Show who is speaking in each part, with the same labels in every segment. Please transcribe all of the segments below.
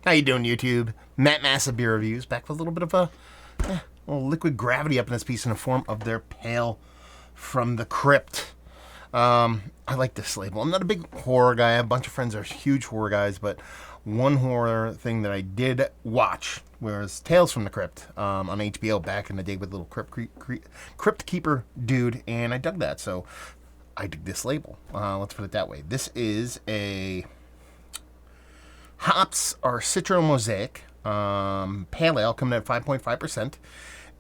Speaker 1: How you doing, YouTube? Matt Massive Beer Reviews, back with a little bit of a little liquid gravity up in this piece in the form of their pale from the Crypt. I like this label. I'm not a big horror guy. I have a bunch of friends that are huge horror guys, but one horror thing that I did watch was Tales from the Crypt on HBO back in the day with little Crypt Keeper dude, and I dug that, so I dig this label. Let's put it that way. This is a hops are Citro Mosaic Pale Ale coming at 5.5%.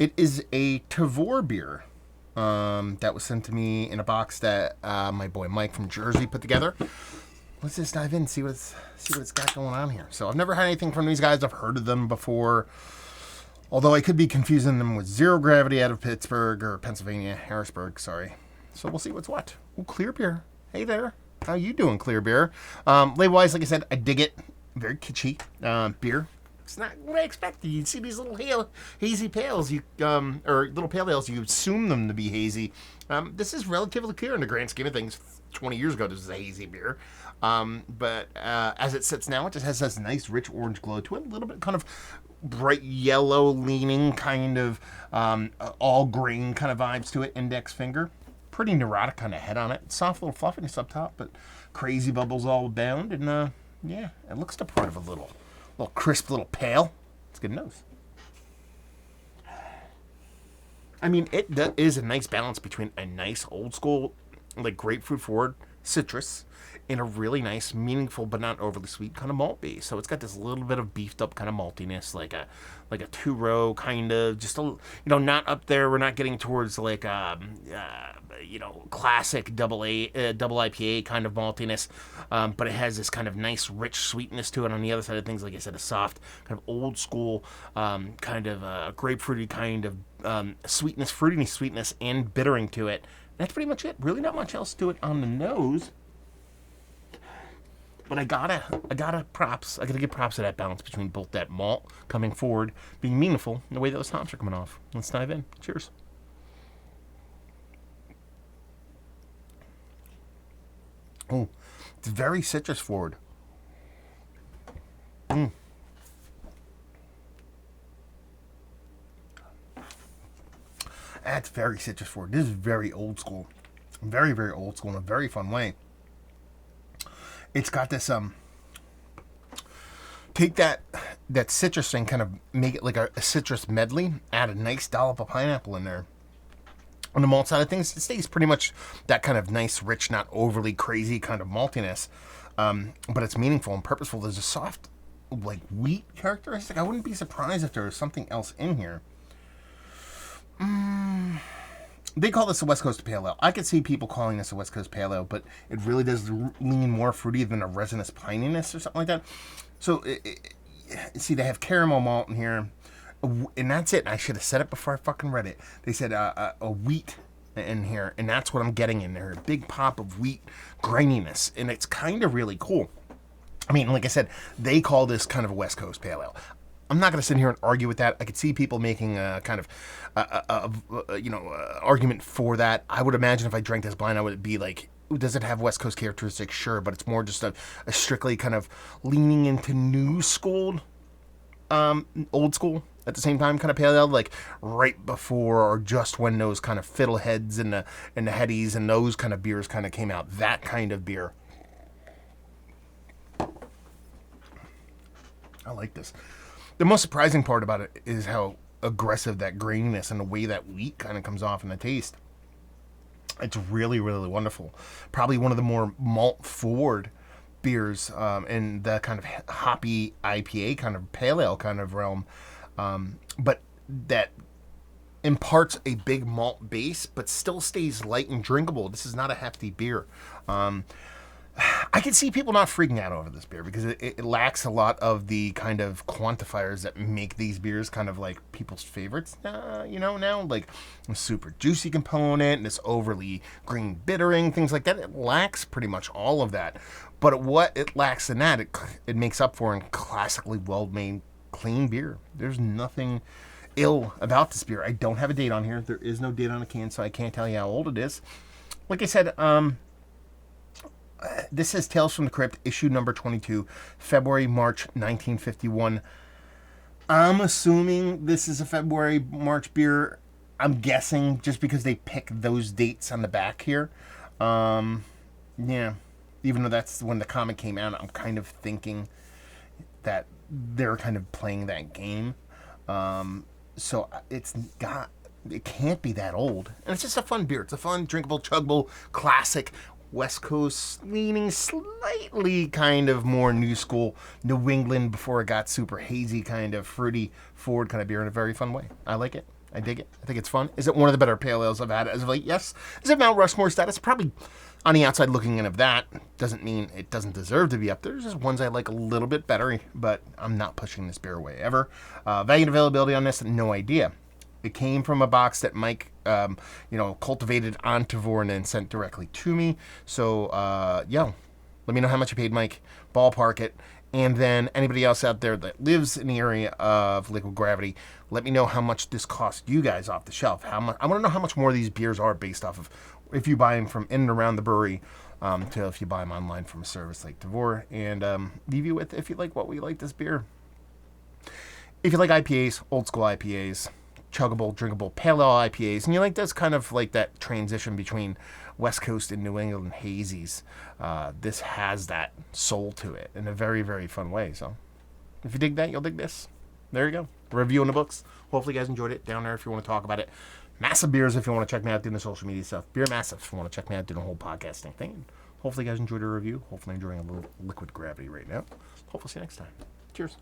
Speaker 1: It is a Tavour beer that was sent to me in a box that my boy Mike from Jersey put together. Let's just dive in and see what it's got going on here. So I've never had anything from these guys. I've heard of them before, although I could be confusing them with Zero Gravity out of Pittsburgh or Pennsylvania, Harrisburg. Sorry. So we'll see what's what. Ooh, Clear Beer. Hey there. How you doing, Clear Beer? Label-wise, like I said, I dig it. Very kitschy beer. It's not what I expected. You'd see these little hazy pales, or little pale ales. You assume them to be hazy. This is relatively clear in the grand scheme of things. 20 years ago, this was a hazy beer. But as it sits now, it just has this nice, rich orange glow to it. A little bit kind of bright yellow leaning, kind of all grain kind of vibes to it. Index finger. Pretty neurotic kind of head on it. Soft little fluffiness up top, but crazy bubbles all abound. And yeah, it looks the part of a little crisp little pale. It's good nose. I mean, it is a nice balance between a nice old school, like grapefruit forward citrus, and a really nice, meaningful but not overly sweet kind of malt base. So it's got this little bit of beefed up kind of maltiness, like a two-row kind of, just a, not up there. We're not getting towards like classic double IPA kind of maltiness, but it has this kind of nice rich sweetness to it. On the other side of things, like I said, a soft kind of old school kind of grapefruity kind of sweetness, fruity sweetness, and bittering to it. That's pretty much it. Really not much else to it on the nose. But I gotta give props to that balance between both that malt coming forward, being meaningful, and the way those hops are coming off. Let's dive in. Cheers. Oh, it's very citrus forward. That's very citrus forward. This is very old school. Very, very old school in a very fun way. It's got this take that citrus thing, kind of make it like a citrus medley, add a nice dollop of pineapple in there. On the malt side of things, it stays pretty much that kind of nice, rich, not overly crazy kind of maltiness, but it's meaningful and purposeful. There's a soft, like, wheat characteristic. I wouldn't be surprised if there was something else in here. They call this a West Coast Pale Ale. I could see people calling this a West Coast Pale Ale, but it really does lean more fruity than a resinous pininess or something like that. So, see, they have caramel malt in here, and that's it. I should have said it before I fucking read it. They said a wheat in here, and that's what I'm getting in there. A big pop of wheat graininess, and it's kind of really cool. I mean, like I said, they call this kind of a West Coast Pale Ale. I'm not going to sit here and argue with that. I could see people making a kind of, argument for that. I would imagine if I drank this blind, I would be like, does it have West Coast characteristics? Sure, but it's more just a strictly kind of leaning into new school, old school at the same time kind of pale ale, like right before or just when those kind of fiddleheads and the headies and those kind of beers kind of came out. That kind of beer. I like this. The most surprising part about it is how aggressive that graininess and the way that wheat kind of comes off in the taste. It's really, really wonderful. Probably one of the more malt-forward beers in the kind of hoppy IPA kind of pale ale kind of realm. But that imparts a big malt base, but still stays light and drinkable. This is not a hefty beer. I can see people not freaking out over this beer because it lacks a lot of the kind of quantifiers that make these beers kind of like people's favorites, now, like a super juicy component and this overly green bittering, things like that. It lacks pretty much all of that. But what it lacks in that, it makes up for in classically well-made, clean beer. There's nothing ill about this beer. I don't have a date on here. There is no date on the can, so I can't tell you how old it is. Like I said, this is Tales from the Crypt, issue number 22, February, March 1951. I'm assuming this is a February, March beer. I'm guessing just because they pick those dates on the back here. Yeah. Even though that's when the comic came out, I'm kind of thinking that they're kind of playing that game. So it can't be that old. And it's just a fun beer. It's a fun, drinkable, chuggable, classic, West Coast leaning, slightly kind of more new school New England before it got super hazy, kind of fruity, forward kind of beer in a very fun way. I like it. I dig it. I think it's fun. Is it one of the better pale ales I've had as of late? Yes. Is it Mount Rushmore status? Probably on the outside looking in of that. Doesn't mean it doesn't deserve to be up there. There's just ones I like a little bit better, but I'm not pushing this beer away ever. Value and availability on this, no idea. It came from a box that Mike, cultivated on Tavor and then sent directly to me. So, let me know how much you paid, Mike. Ballpark it. And then anybody else out there that lives in the area of Liquid Gravity, let me know how much this cost you guys off the shelf. I want to know how much more these beers are based off of if you buy them from in and around the brewery to if you buy them online from a service like Tavor. And leave you with if you like what we like this beer. If you like IPAs, old school IPAs, chuggable, drinkable, pale ale IPAs, and you like this kind of like that transition between West Coast and New England hazies, this has that soul to it in a very, very fun way. So if you dig that, you'll dig this. There you go. Review in the books. Hopefully you guys enjoyed it. Down there if you want to talk about it. Massive Beers if you want to check me out doing the social media stuff. Beer Massive if you want to check me out doing the whole podcasting thing. And hopefully you guys enjoyed the review. Hopefully I'm enjoying a little Liquid Gravity right now. Hopefully see you next time. Cheers.